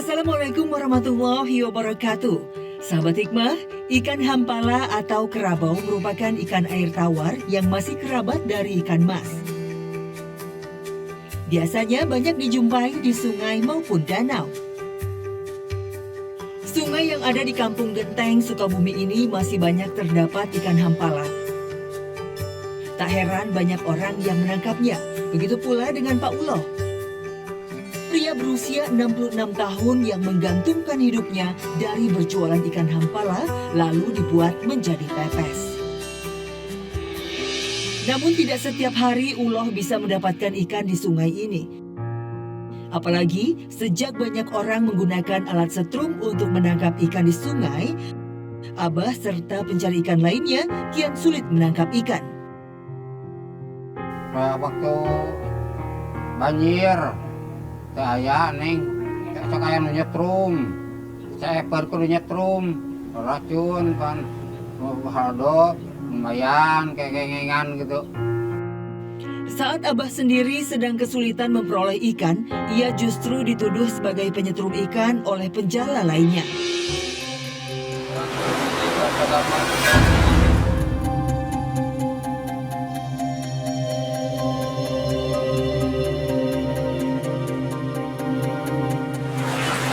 Assalamualaikum warahmatullahi wabarakatuh. Sahabat Hikmah, ikan hampala atau kerabau merupakan ikan air tawar yang masih kerabat dari ikan mas. Biasanya banyak dijumpai di sungai maupun danau. Sungai yang ada di Kampung Genteng, Sukabumi ini masih banyak terdapat ikan hampala. Tak heran banyak orang yang menangkapnya, begitu pula dengan Pak Uloh. Pria berusia 66 tahun yang menggantungkan hidupnya dari berjualan ikan hampala lalu dibuat menjadi pepes. Namun tidak setiap hari Uloh bisa mendapatkan ikan di sungai ini. Apalagi sejak banyak orang menggunakan alat setrum untuk menangkap ikan di sungai, Abah serta pencari ikan lainnya kian sulit menangkap ikan. Waktu banjir saya neng saya nyetrum saya perlu nyetrum racun kan haldo lumayan kayak gengan gitu. Saat Abah sendiri sedang kesulitan memperoleh ikan, ia justru dituduh sebagai penyetrum ikan oleh penjala lainnya.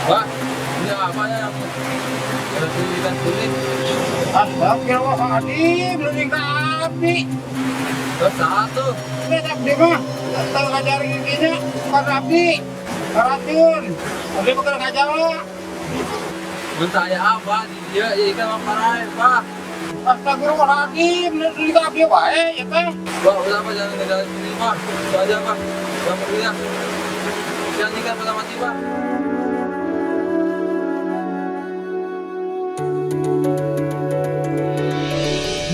Pak, ini apa ya? Ada tulisan kulit. Astagfirullahaladzim, belum api. Terus satu. Ini abdi mah, tahu ngajar giginya, bukan api, racun. Abdi bukan ngajala. Saya apa? Dia ikan apa lain, Pak? Astagfirullahaladzim, belum abdi baik, ya teh. Pak, udah Pak, jangan ngejalan sini, Pak. Itu aja, Pak. Jangan berpihak. Jangan ikan pada mati, Pak.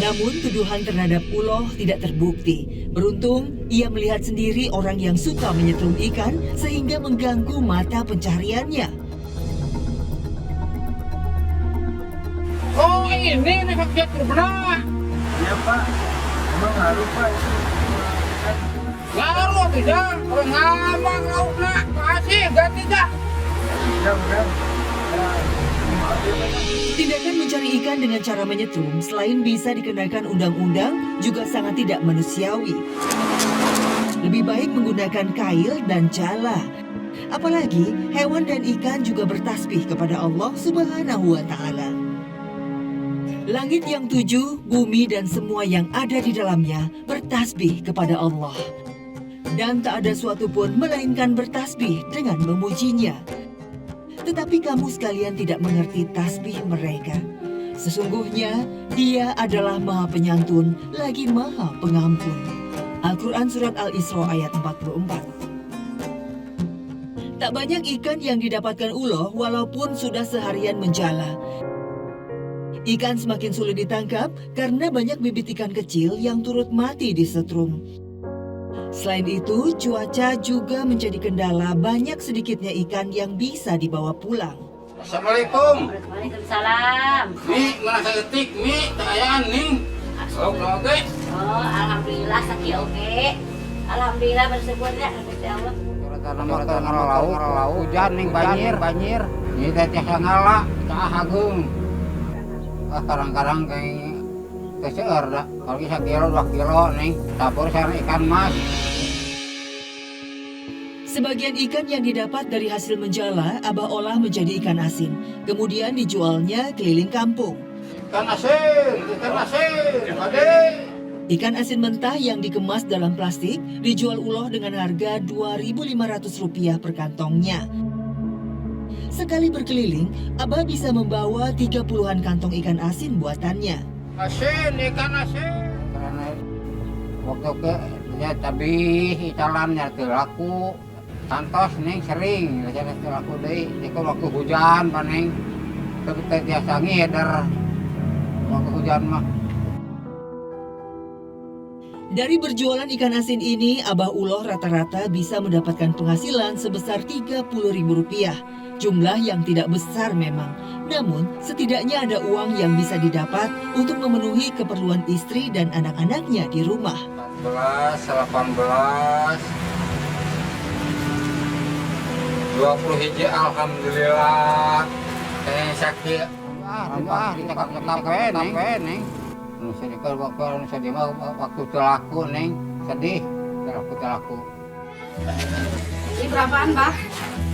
Namun tuduhan terhadap Uloh tidak terbukti. Beruntung, ia melihat sendiri orang yang suka menyetrum ikan sehingga mengganggu mata pencariannya. Oh ini efek benar. Iya, Pak. Emang ngaruh, Pak. Ngaruh tidak, kalau ngambang lauknya, kasih ganti dah. Ya, udah. Tindakan mencari ikan dengan cara menyetrum selain bisa dikenakan undang-undang juga sangat tidak manusiawi. Lebih baik menggunakan kail dan jala. Apalagi hewan dan ikan juga bertasbih kepada Allah Subhanahu wa Ta'ala. Langit yang tujuh, bumi dan semua yang ada di dalamnya bertasbih kepada Allah. Dan tak ada suatu pun melainkan bertasbih dengan memujinya. Tetapi kamu sekalian tidak mengerti tasbih mereka. Sesungguhnya dia adalah Maha Penyantun lagi Maha Pengampun. Al-Quran Surat Al-Isra ayat 44. Tak banyak ikan yang didapatkan Uloh walaupun sudah seharian menjala. Ikan semakin sulit ditangkap karena banyak bibit ikan kecil yang turut mati di setrum. Selain itu, cuaca juga menjadi kendala banyak sedikitnya ikan yang bisa dibawa pulang. Assalamualaikum. Waalaikumsalam. Mi, mana saya etik, mi, tayaan nih. Oke. Oh, alhamdulillah sakit oke. Alhamdulillah bersyukur ya Gusti Allah. Ngelau, hujan nih banjir. Ini teh tiasa ngala, cah hagung. Kadang-kadang kayak keseer dah. Kalau bisa kilo 2 kilo nih, campur sama ikan mas. Sebagian ikan yang didapat dari hasil menjala, Abah olah menjadi ikan asin. Kemudian dijualnya keliling kampung. Ikan asin, ade. Ikan asin mentah yang dikemas dalam plastik dijual Uloh dengan harga Rp2.500 per kantongnya. Sekali berkeliling, Abah bisa membawa 30-an kantong ikan asin buatannya. Ikan asin. Karena waktu ke ya tabih jalannya laku. Santos nih sering, saya laku deh. Itu waktu hujan paling, tapi biasa ngeder. Waktu hujan mah. Dari berjualan ikan asin ini, Abah Uloh rata-rata bisa mendapatkan penghasilan sebesar Rp30.000. Jumlah yang tidak besar memang, namun setidaknya ada uang yang bisa didapat untuk memenuhi keperluan istri dan anak-anaknya di rumah. 18. 20 hiji alhamdulillah. Sakit. Cekap-cekap neng. Sedih sedih mah waktu telaku neng, sedih telaku. Ini berapaan, Pak?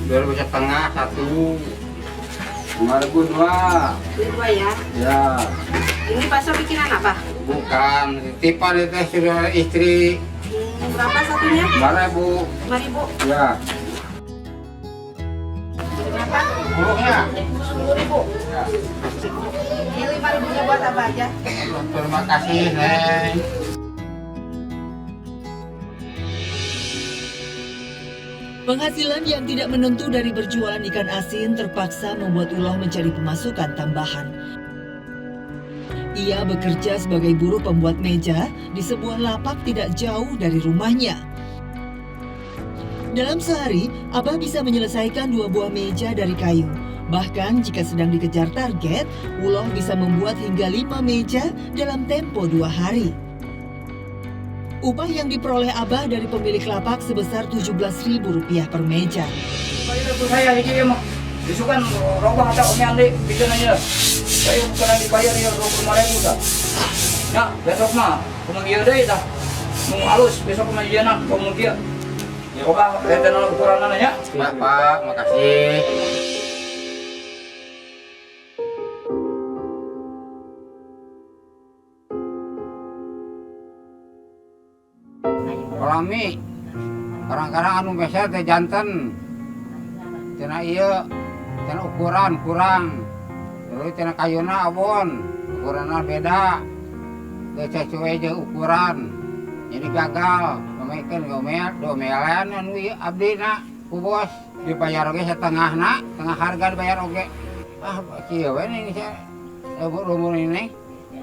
2.500 1. 5.002. Dua ya. Ya. Ini bakso bikinan apa? Bukan, tipan itu sudah istri. Berapa satunya? 5.000. 5.000. Ya. Berapa? Buruknya. 10.000. Ya. Ini 5.000-nya buat apa aja? Terima kasih, Neng. Penghasilan yang tidak menentu dari berjualan ikan asin terpaksa membuat Uloh mencari pemasukan tambahan. Ia bekerja sebagai buruh pembuat meja di sebuah lapak tidak jauh dari rumahnya. Dalam sehari, Abah bisa menyelesaikan 2 buah meja dari kayu. Bahkan jika sedang dikejar target, Uloh bisa membuat hingga 5 meja dalam tempo 2 hari. Upah yang diperoleh Abah dari pemilik lapak sebesar Rp17.000 per meja. Saya hiji mah disukan robah atau andi bikin aja. Saya bukan dibayar ya 25.000 dah. Ya, besok mah kumagieu deui tah. Nu alus besok mah ieuna kumagieu. Ya oka beten ukuranana nya. Pak, makasih. Kolami, kadang-kadang anu biasa teh janten, cenah iya, cenah ukuran kurang, terus cenah kayuna abon, ukuranna beda, teu sesuai jeung ukuran, jadi gagal, pemaikeun domelan anu ieu abdina ku bos, dibayar oge setengahna, tengah harga dibayar oge, kieu we ning umur ini,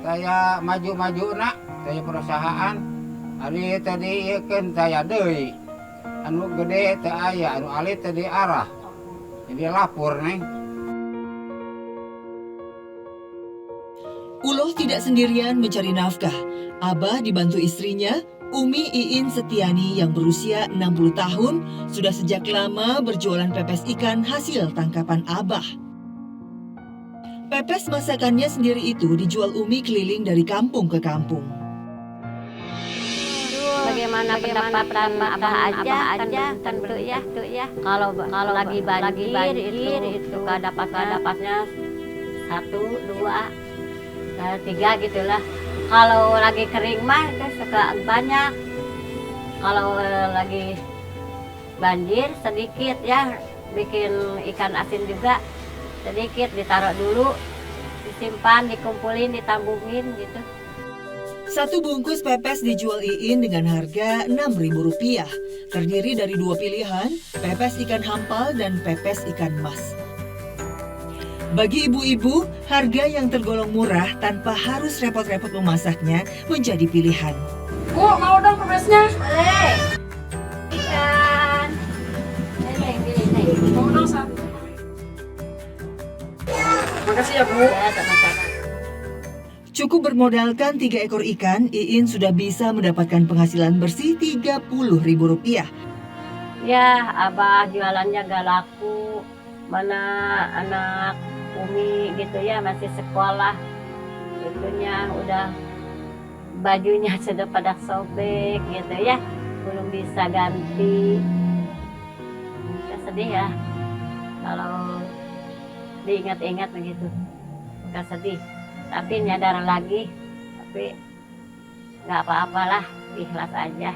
saya maju-majuna, saya perusahaan. Ari tadi ieu keun saya deui. Anu gede teu aya, anu alit teu diarah. Jadi lapor neng. Uloh tidak sendirian mencari nafkah. Abah dibantu istrinya, Umi Iin Setiani yang berusia 60 tahun, sudah sejak lama berjualan pepes ikan hasil tangkapan Abah. Pepes masakannya sendiri itu dijual Umi keliling dari kampung ke kampung. Bagaimana pendapatan Abah aja kan tentu ya. Kalau lagi banjir itu dapatnya 1, 2, 3 gitulah. Kalau lagi kering mah itu suka banyak. Kalau lagi banjir sedikit ya, bikin ikan asin juga sedikit ditaruh dulu, disimpan, dikumpulin, ditambungin gitu. 1 bungkus pepes dijual Iin dengan harga Rp6.000. Terdiri dari 2 pilihan, pepes ikan hampal dan pepes ikan mas. Bagi ibu-ibu, harga yang tergolong murah tanpa harus repot-repot memasaknya menjadi pilihan. Bu, mau dong pepesnya? Boleh. Ikan. Mau dong 1. Makasih ya, Bu. Ya, sama-sama. Cukup bermodalkan 3 ekor ikan, Iin sudah bisa mendapatkan penghasilan bersih Rp30.000. Ya, Abah jualannya gak laku. Mana anak Umi gitu ya, masih sekolah. Itunya udah bajunya sudah pada sobek gitu ya. Belum bisa ganti. Ya, sedih ya. Kalau diingat-ingat begitu. Bukan sedih. Tapi nyadar lagi, tapi nggak apa-apalah, ikhlas aja.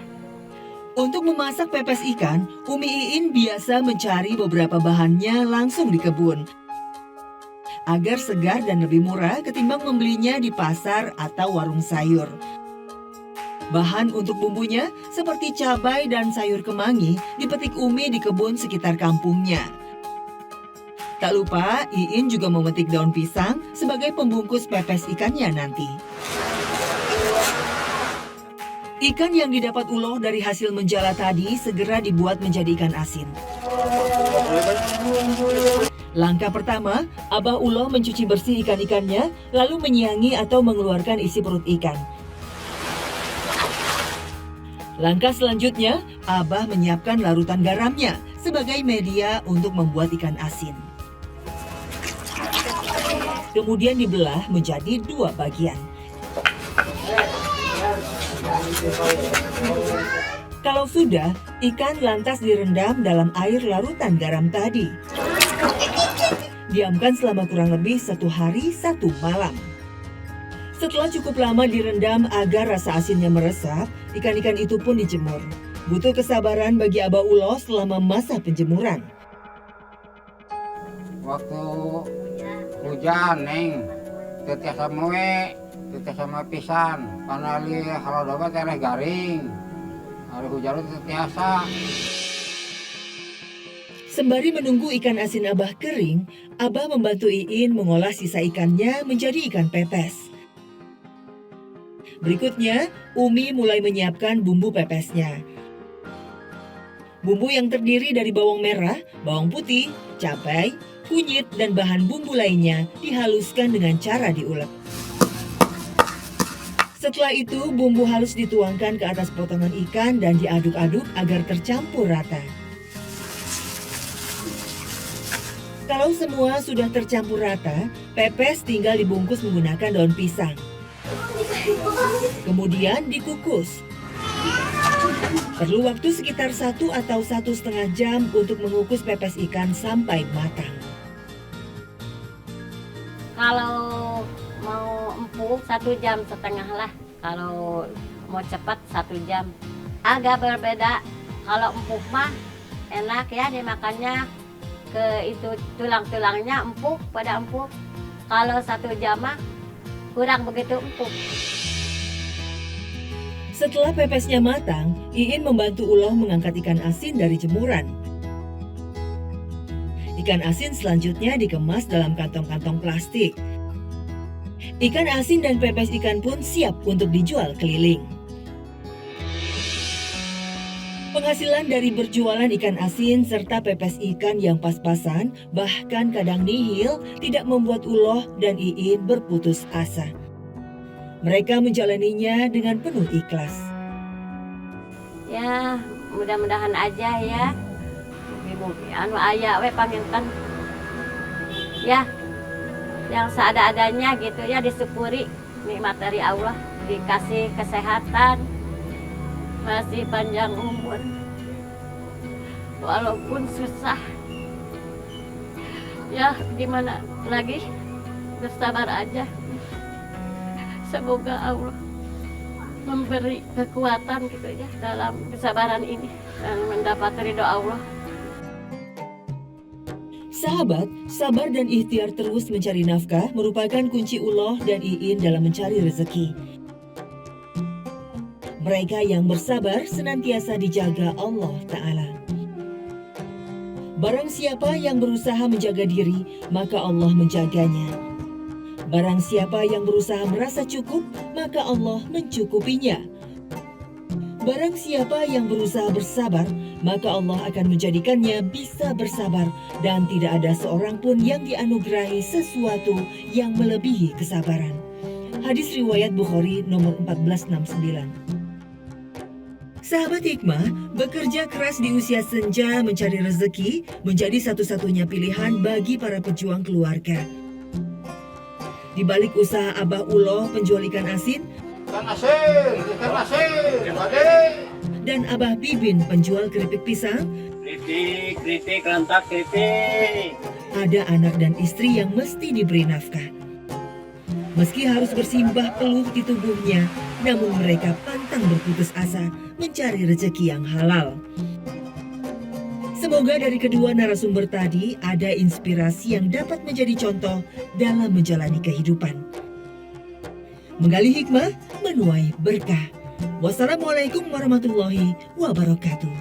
Untuk memasak pepes ikan, Umi Iin biasa mencari beberapa bahannya langsung di kebun. Agar segar dan lebih murah ketimbang membelinya di pasar atau warung sayur. Bahan untuk bumbunya seperti cabai dan sayur kemangi dipetik Umi di kebun sekitar kampungnya. Tak lupa, Iin juga memetik daun pisang sebagai pembungkus pepes ikannya nanti. Ikan yang didapat Uloh dari hasil menjala tadi segera dibuat menjadi ikan asin. Langkah pertama, Abah Uloh mencuci bersih ikan-ikannya, lalu menyiangi atau mengeluarkan isi perut ikan. Langkah selanjutnya, Abah menyiapkan larutan garamnya sebagai media untuk membuat ikan asin. Kemudian dibelah menjadi 2 bagian. Kalau sudah, ikan lantas direndam dalam air larutan garam tadi. Diamkan selama kurang lebih 1 hari 1 malam. Setelah cukup lama direndam agar rasa asinnya meresap, ikan-ikan itu pun dijemur. Butuh kesabaran bagi Abah Uloh selama masa penjemuran. Waktu hujan neng tetiasa moe tetiasa moe pisan karena li halodoba tereh garing hari hujan itu tetiasa. Sembari menunggu ikan asin Abah kering, Abah membantu Iin mengolah sisa ikannya menjadi ikan pepes. Berikutnya, Umi mulai menyiapkan bumbu pepesnya. Bumbu yang terdiri dari bawang merah, bawang putih, cabai, kunyit, dan bahan bumbu lainnya dihaluskan dengan cara diulek. Setelah itu, bumbu halus dituangkan ke atas potongan ikan dan diaduk-aduk agar tercampur rata. Kalau semua sudah tercampur rata, pepes tinggal dibungkus menggunakan daun pisang. Kemudian dikukus. Perlu waktu sekitar 1 atau 1,5 jam untuk mengukus pepes ikan sampai matang. Kalau mau empuk 1,5 jam lah. Kalau mau cepat 1 jam. Agak berbeda. Kalau empuk mah enak ya dimakannya. Ke itu tulang-tulangnya empuk pada empuk. Kalau 1 jam mah kurang begitu empuk. Setelah pepesnya matang, Iin membantu Uloh mengangkat ikan asin dari jemuran. Ikan asin selanjutnya dikemas dalam kantong-kantong plastik. Ikan asin dan pepes ikan pun siap untuk dijual keliling. Penghasilan dari berjualan ikan asin serta pepes ikan yang pas-pasan, bahkan kadang nihil, tidak membuat Uloh dan Iin berputus asa. Mereka menjalaninya dengan penuh ikhlas. Ya, mudah-mudahan aja ya. Ibu anu aya we panginten. Ya, yang seada-adanya gitu ya disyukuri nikmat dari Allah, dikasih kesehatan, masih panjang umur. Walaupun susah. Ya, gimana lagi? Bersabar aja. Semoga Allah memberi kekuatan gitu ya dalam kesabaran ini dan mendapat ridho Allah. Sahabat, sabar dan ikhtiar terus mencari nafkah merupakan kunci Uloh dan Iin dalam mencari rezeki. Mereka yang bersabar senantiasa dijaga Allah Ta'ala. Barang siapa yang berusaha menjaga diri, maka Allah menjaganya. Barang siapa yang berusaha merasa cukup, maka Allah mencukupinya. Barang siapa yang berusaha bersabar, maka Allah akan menjadikannya bisa bersabar dan tidak ada seorang pun yang dianugerahi sesuatu yang melebihi kesabaran. Hadis riwayat Bukhari nomor 1469. Sahabat Hikmah, bekerja keras di usia senja mencari rezeki menjadi satu-satunya pilihan bagi para pejuang keluarga. Di balik usaha Abah Uloh penjual ikan asin, Ikan asin, Ade. dan Abah Bibin penjual keripik pisang, Kritik, lantak, kritik. ada anak dan istri yang mesti diberi nafkah. Meski harus bersimbah peluh di tubuhnya, namun mereka pantang berputus asa mencari rezeki yang halal. Semoga dari kedua narasumber tadi ada inspirasi yang dapat menjadi contoh dalam menjalani kehidupan. Menggali hikmah, menuai berkah. Wassalamualaikum warahmatullahi wabarakatuh.